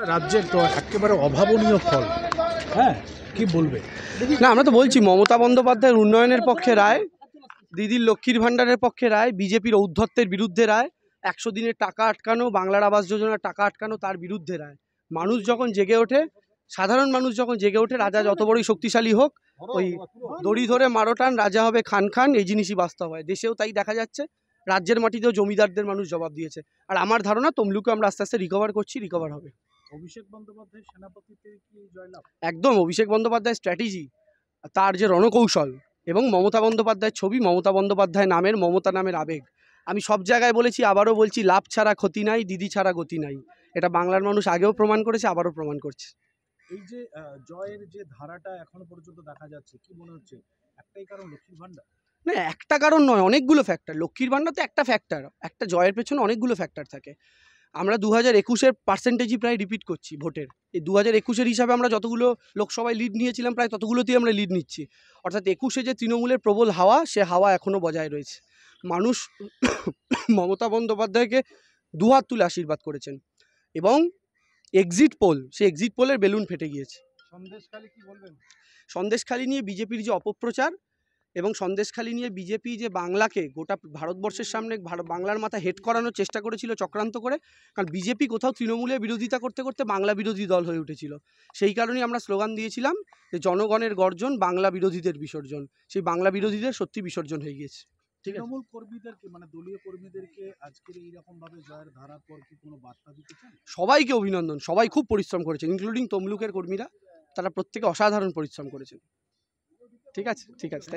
রাজ্যের তো একেবারে অভাবনীয় ফল। হ্যাঁ, কি বলবে? না, আমরা তো বলছি মমতা বন্দ্যোপাধ্যায়ের উন্নয়নের পক্ষে রায়, দিদির লক্ষ্মীর ভাণ্ডারের পক্ষে রায়, বিজেপির ঔদ্ধত্যের বিরুদ্ধে রায়, 100 দিনের টাকা আটকানো, বাংলার আবাস যোজনার টাকা আটকানো তার বিরুদ্ধে রায়। মানুষ যখন জেগে ওঠে, সাধারণ মানুষ যখন জেগে ওঠে, রাজা যত বড়ই শক্তিশালী হোক, ওই দড়ি ধরে মারোটান রাজা হবে খান খান, এই জিনিসই বাস্তব হয়। দেশেও তাই দেখা যাচ্ছে, রাজ্যের মাটিতেও জমিদারদের মানুষ জবাব দিয়েছে। আর আমার ধারণা তমলুকে আমরা আস্তে আস্তে রিকভার করছি, রিকভার হবে। অভিষেক বন্দ্যোপাধ্যায় সেনাপতিতে কি জয়লাভ? একদম অভিষেক বন্দ্যোপাধ্যায়ের স্ট্র্যাটেজি, তার যে রণকৌশল, এবং মমতা বন্দ্যোপাধ্যায়ের ছবি, মমতা বন্দ্যোপাধ্যায় নামের, মমতা নামের আবেগ। আমি সব জায়গায় বলেছি, আবারও বলছি, লাভ ছাড়া ক্ষতি নাই, দিদি ছাড়া গতি নাই। এটা বাংলার মানুষ আগেও প্রমাণ করেছে, আবারও প্রমাণ করছে। এই যে জয়ের যে ধারাটা এখনো পর্যন্ত দেখা যাচ্ছে, কি মনে হচ্ছে একটাই কারণ লক্ষ্মীর ভান্ডার? না, একটা কারণ নয়, অনেকগুলো ফ্যাক্টর। লক্ষ্মীর ভাণ্ডার তো একটা ফ্যাক্টর, একটা জয়ের পেছনে অনেকগুলো ফ্যাক্টর থাকে। আমরা 2021-এর পার্সেন্টেজই প্রায় রিপিট করছি ভোটের। এই 2021-এর হিসাবে আমরা যতগুলো লোকসভায় লিড নিয়েছিলাম, প্রায় ততগুলোতেই আমরা লিড নিচ্ছি। অর্থাৎ 21-এ যে তৃণমূলের প্রবল হাওয়া, সে হাওয়া এখনও বজায় রয়েছে। মানুষ মমতা বন্দ্যোপাধ্যায়কে দুহাত তুলে আশীর্বাদ করেছেন, এবং এক্সিট পোল, সে এক্সিট পোলের বেলুন ফেটে গিয়েছে। সন্দেশখালী কি বলবেন? সন্দেশখালী নিয়ে বিজেপির যে অপপ্রচার, এবং সন্দেশখালী নিয়ে বিজেপি যে বাংলাকে, গোটা ভারতবর্ষের সামনে বাংলার মাথা হেড করানোর চেষ্টা করেছিল চক্রান্ত করে। কারণ বিজেপি কোথাও তৃণমূলের বিরোধিতা করতে করতে বাংলা বিরোধী দল হয়ে উঠেছিল। সেই কারণেই আমরা স্লোগান দিয়েছিলাম যে জনগণের গর্জন, বাংলা বিরোধীদের বিসর্জন। সেই বাংলা বিরোধীদের সত্যি বিসর্জন হয়ে গিয়েছে। ঠিক আছে, তৃণমূল কর্মীদেরকে, মানে দলীয় কর্মীদেরকে আজকের এইরকম ভাবে জয়ের ধারার পর কি কোনো বার্তা দিতে চান? সবাইকে অভিনন্দন। সবাই খুব পরিশ্রম করেছে, ইনক্লুডিং তমলুকের কর্মীরা। তারা প্রত্যেকে অসাধারণ পরিশ্রম করেছেন। ঠিক আছে, ঠিক আছে, থ্যাংক ইউ।